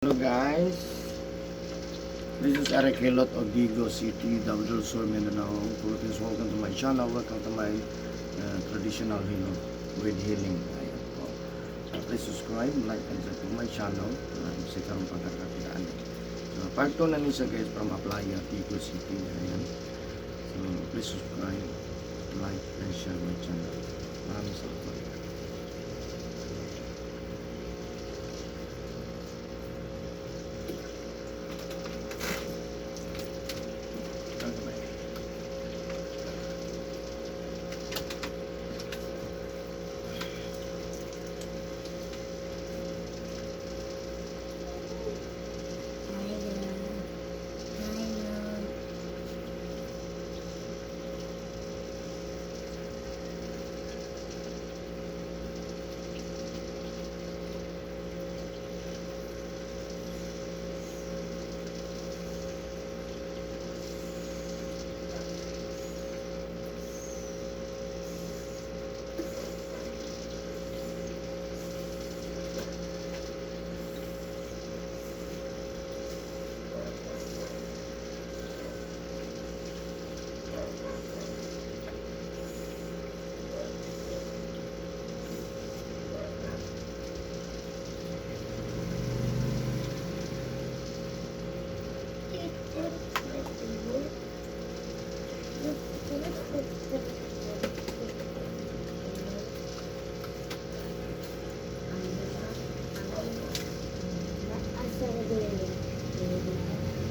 Hello guys, this is Eric Hilot of Vigo City, Davao Sur, Mindanao. Philippines. Welcome to my channel. Welcome to my traditional Hilot with healing. Ayan po. Please subscribe, like, and share to my channel. Sa karong pagkakakitaan. So, part 2 na nisa guys from Aplaya, Vigo City. Ayan. So, please subscribe, like, and share my channel. Maraming salamat.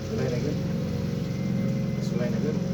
Sulay na good? Sulay na good?